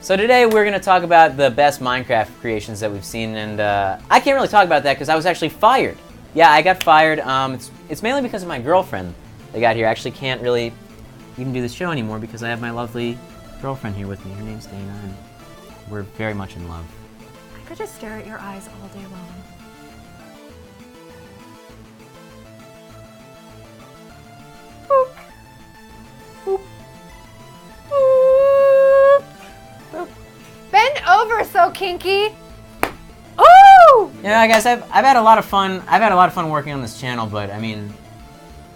So today we're going to talk about the best Minecraft creations that we've seen, and I can't really talk about that because I was actually fired. Yeah, I got fired. It's mainly because of my girlfriend that got here. I actually can't really even do this show anymore because I have my lovely girlfriend here with me. Her name's Dana, and we're very much in love. I could just stare at your eyes all day long. Boop. Boop. Boop. Boop. Bend over, so kinky. Ooh! Yeah, guys, I've had a lot of fun. I've had a lot of fun working on this channel, but I mean,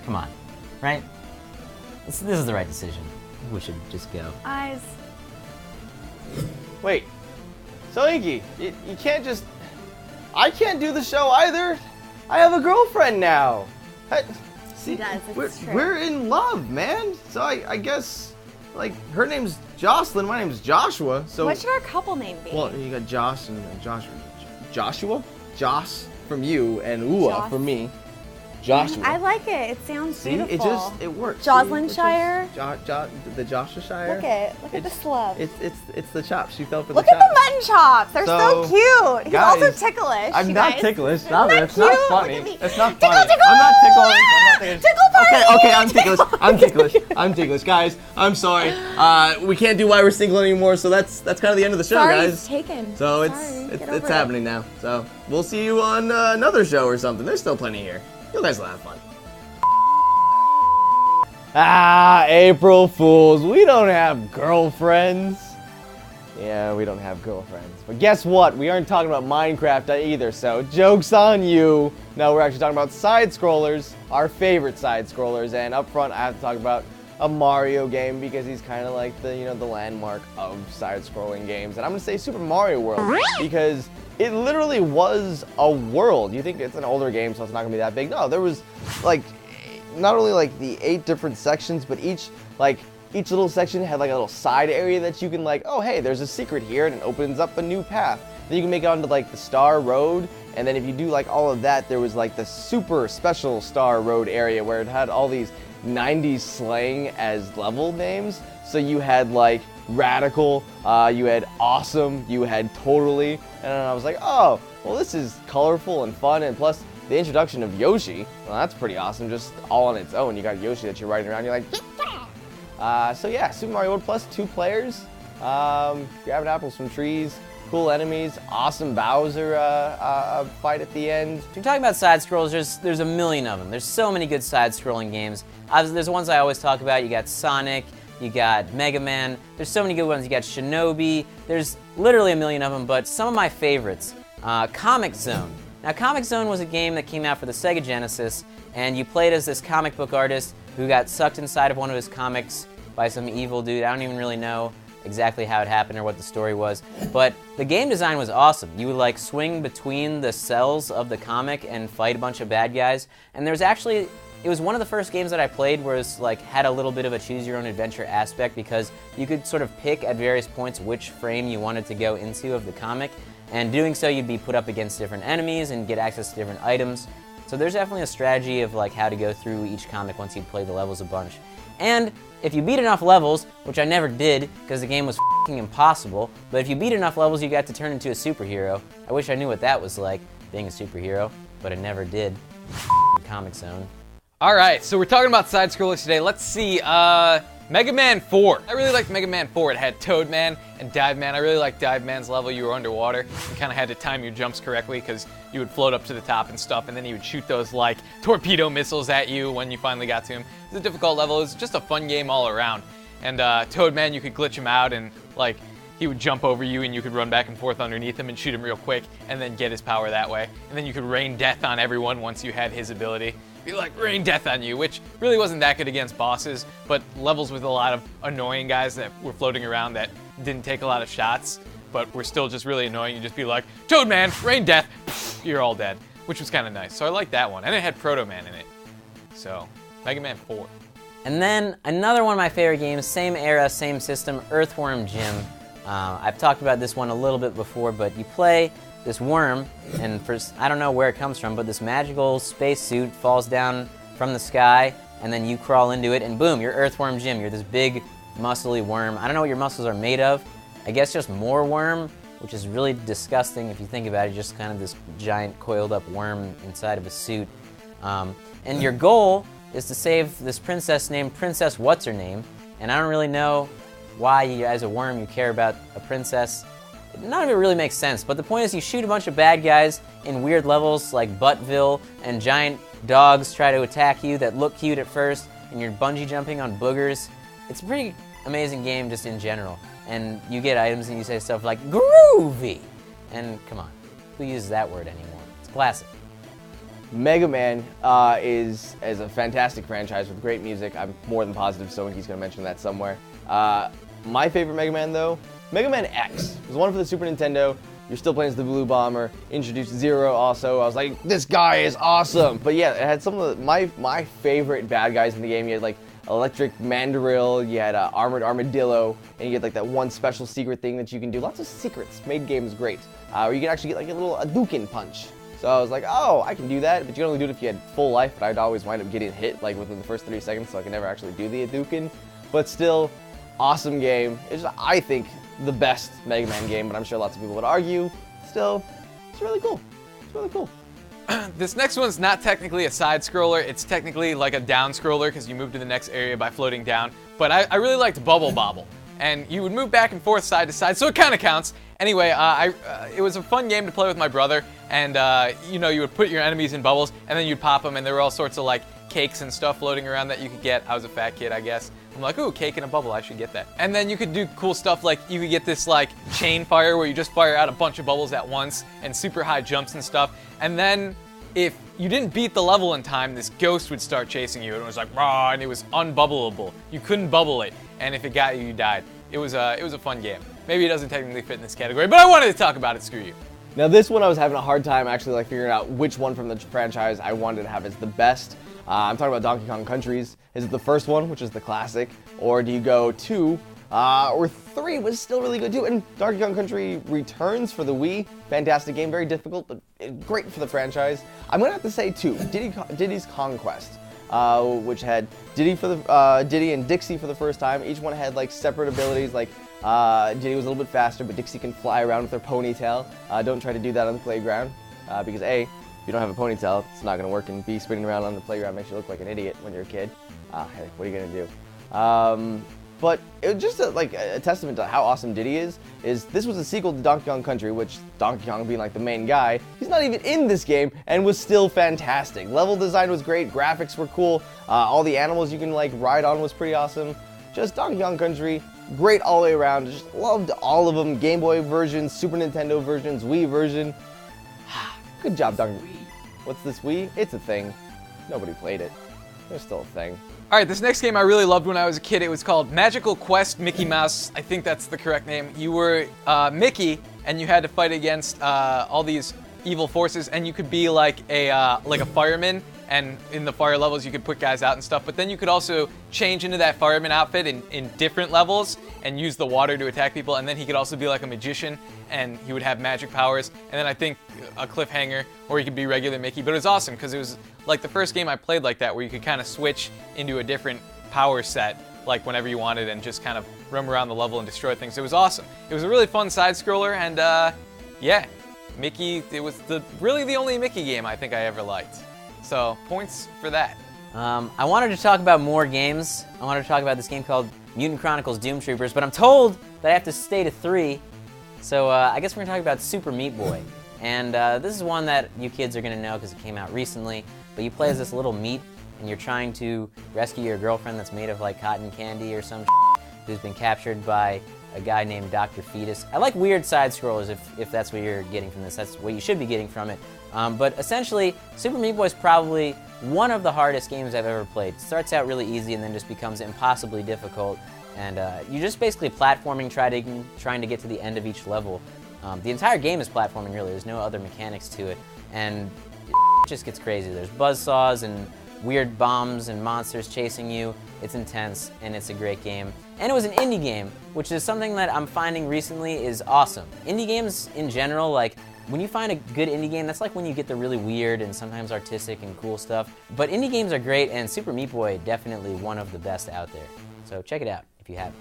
come on, right? This is the right decision. We should just go. Eyes. Wait, so Inky, you can't just... I can't do the show either. I have a girlfriend now. See, He does, it's true. we're in love, man. So I guess, like, her name's Jocelyn, my name's Joshua, so... What should our couple name be? Well, you got Josh and Joshua. Joshua? Josh from you and Ua Joss. from me. Joshua. I like it. It sounds See, beautiful. it works. Jocelynshire? The Joshleshire. Look at the slub. It's the chops. She fell for Look the at chops. the mutton chops. They're so cute. He's guys, also ticklish. I'm you not guys. ticklish. Isn't Stop it. that It's not cute? funny. Look at me. It's not Tickle, funny. tickle! I'm not ticklish. I'm not ticklish. Tickle party! Okay, I'm ticklish. I'm ticklish. I'm ticklish. Guys, I'm sorry. We can't do Why We're Single anymore, so that's kind of the end of the show, Sorry, guys. it's taken. So Sorry, get it's over it. happening now. So we'll see you on another show or something. There's still plenty here. You guys will have fun. Ah, April Fools. We don't have girlfriends. Yeah, we don't have girlfriends. But guess what? We aren't talking about Minecraft either, so joke's on you. No, we're actually talking about side-scrollers, our favorite side-scrollers. And up front, I have to talk about a Mario game because he's kind of like the, the landmark of side-scrolling games. And I'm going to say Super Mario World because it literally was a world. You think it's an older game, so it's not going to be that big. No, there was like not only like the 8 different sections, but each little section had like a little side area that you can like, oh hey, there's a secret here, and it opens up a new path. Then you can make it onto like the Star Road, and then if you do like all of that, there was like the super special Star Road area where it had all these 90s slang as level names. So you had like Radical, you had Awesome, you had Totally, and I was like, oh, well this is colorful and fun, and plus the introduction of Yoshi, well that's pretty awesome, just all on its own. You got Yoshi that you're riding around, you're like, so yeah, Super Mario World plus 2 players, grabbing apples from trees, cool enemies, awesome Bowser fight at the end. If you're talking about side scrolls, there's a million of them. There's so many good side scrolling games. There's ones I always talk about. You got Sonic, you got Mega Man. There's so many good ones. You got Shinobi. There's literally a million of them, but some of my favorites, Comic Zone. Now, Comic Zone was a game that came out for the Sega Genesis, and you played as this comic book artist who got sucked inside of one of his comics by some evil dude. I don't even really know exactly how it happened or what the story was, but the game design was awesome. You would like swing between the cells of the comic and fight a bunch of bad guys, and there's actually, it was one of the first games that I played where it's like had a little bit of a choose your own adventure aspect because you could sort of pick at various points which frame you wanted to go into of the comic, and doing so you'd be put up against different enemies and get access to different items. So there's definitely a strategy of like how to go through each comic once you play the levels a bunch. And if you beat enough levels, which I never did because the game was f***ing impossible, but if you beat enough levels you got to turn into a superhero. I wish I knew what that was like, being a superhero, but I never did. Comic Zone. Alright, so we're talking about side scrollers today. Let's see, Mega Man 4. I really liked Mega Man 4. It had Toad Man and Dive Man. I really liked Dive Man's level. You were underwater. You kind of had to time your jumps correctly because you would float up to the top and stuff, and then he would shoot those like torpedo missiles at you when you finally got to him. It was a difficult level. It was just a fun game all around. And Toad Man, you could glitch him out and like he would jump over you and you could run back and forth underneath him and shoot him real quick and then get his power that way. And then you could rain death on everyone once you had his ability. Be like, rain death on you, which really wasn't that good against bosses, but levels with a lot of annoying guys that were floating around that didn't take a lot of shots, but were still just really annoying. You just be like, Toad Man, rain death, you're all dead, which was kind of nice. So I like that one, and it had Proto Man in it. So, Mega Man 4. And then another one of my favorite games, same era, same system, Earthworm Jim. I've talked about this one a little bit before, but you play this worm, and I don't know where it comes from, but this magical spacesuit falls down from the sky, and then you crawl into it, and boom, you're Earthworm Jim. You're this big, muscly worm. I don't know what your muscles are made of. I guess just more worm, which is really disgusting if you think about it. Just kind of this giant coiled up worm inside of a suit. And your goal is to save this princess named Princess What's-Her-Name. And I don't really know why, as a worm, you care about a princess. None of it really makes sense, but the point is you shoot a bunch of bad guys in weird levels like Buttville, and giant dogs try to attack you that look cute at first, and you're bungee jumping on boogers. It's a pretty amazing game just in general. And you get items and you say stuff like, groovy! And come on, who uses that word anymore? It's classic. Mega Man is a fantastic franchise with great music. I'm more than positive Sonic's going to mention that somewhere. My favorite Mega Man, though, Mega Man X. It was one for the Super Nintendo. You're still playing as the Blue Bomber. Introduced Zero also. I was like, this guy is awesome. But yeah, it had some of my favorite bad guys in the game. You had like Electric Mandrill, you had Armored Armadillo, and you get like that one special secret thing that you can do. Lots of secrets made games great. Where you can actually get like a little Hadouken punch. So I was like, oh, I can do that, but you can only do it if you had full life, but I'd always wind up getting hit like within the first 3 seconds, so I could never actually do the Hadouken. But still, awesome game. It's just, I think, the best Mega Man game, but I'm sure lots of people would argue. Still, it's really cool. It's really cool. This next one's not technically a side-scroller, it's technically like a down-scroller because you move to the next area by floating down, but I really liked Bubble Bobble. And you would move back and forth side to side, so it kind of counts. Anyway, it was a fun game to play with my brother, and you know, you would put your enemies in bubbles, and then you'd pop them, and there were all sorts of like cakes and stuff floating around that you could get. I was a fat kid, I guess. I'm like, ooh, cake in a bubble, I should get that. And then you could do cool stuff like you could get this like chain fire where you just fire out a bunch of bubbles at once, and super high jumps and stuff. And then if you didn't beat the level in time, this ghost would start chasing you, and it was like, rah, and it was unbubbleable. You couldn't bubble it, and if it got you, you died. It was a fun game. Maybe it doesn't technically fit in this category, but I wanted to talk about it, screw you. Now this one I was having a hard time actually like figuring out which one from the franchise I wanted to have as the best. I'm talking about Donkey Kong Countries. Is it the first one, which is the classic, or do you go 2, or 3 was still really good too? And Donkey Kong Country Returns for the Wii, fantastic game, very difficult, but great for the franchise. I'm gonna have to say 2, Diddy's Conquest. Which had Diddy and Dixie for the first time. Each one had like separate abilities. Like Diddy was a little bit faster, but Dixie can fly around with her ponytail. Don't try to do that on the playground because A, if you don't have a ponytail, it's not gonna work, and B, spinning around on the playground makes you look like an idiot when you're a kid. Hey, what are you gonna do? But it was just a testament to how awesome Diddy is this was a sequel to Donkey Kong Country, which Donkey Kong being like the main guy, he's not even in this game and was still fantastic. Level design was great, graphics were cool, all the animals you can like ride on was pretty awesome. Just Donkey Kong Country, great all the way around, just loved all of them. Game Boy versions, Super Nintendo versions, Wii version. Good job, Donkey. What's this Wii? It's a thing. Nobody played it. It's still a thing. Alright, this next game I really loved when I was a kid. It was called Magical Quest Mickey Mouse. I think that's the correct name. You were Mickey, and you had to fight against all these evil forces, and you could be like a fireman, and in the fire levels you could put guys out and stuff, but then you could also change into that fireman outfit in different levels and use the water to attack people, and then he could also be like a magician, and he would have magic powers, and then I think a cliffhanger, or he could be regular Mickey. But it was awesome because it was like the first game I played like that, where you could kind of switch into a different power set like whenever you wanted and just kind of roam around the level and destroy things. It was awesome. It was a really fun side scroller, and yeah, Mickey, it was really the only Mickey game I think I ever liked. So points for that. I wanted to talk about more games. I wanted to talk about this game called Mutant Chronicles Doom Troopers, but I'm told that I have to stay to 3. So I guess we're gonna talk about Super Meat Boy. And this is one that you kids are gonna know because it came out recently, but you play as this little meat and you're trying to rescue your girlfriend that's made of like cotton candy or some who's been captured by a guy named Dr. Fetus. I like weird side scrollers if that's what you're getting from this. That's what you should be getting from it. But essentially, Super Meat Boy is probably one of the hardest games I've ever played. It starts out really easy and then just becomes impossibly difficult. And you're just basically platforming, trying to get to the end of each level. The entire game is platforming, really. There's no other mechanics to it. And it just gets crazy. There's buzzsaws and weird bombs and monsters chasing you. It's intense, and it's a great game. And it was an indie game, which is something that I'm finding recently is awesome. Indie games in general, like When you find a good indie game, that's like when you get the really weird and sometimes artistic and cool stuff. But indie games are great, and Super Meat Boy definitely one of the best out there. So check it out if you haven't.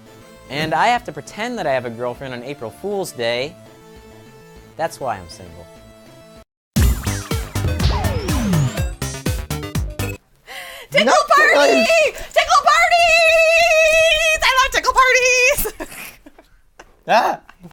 And I have to pretend that I have a girlfriend on April Fool's Day. That's why I'm single. Tickle party! Tickle parties! I love tickle parties! Ah!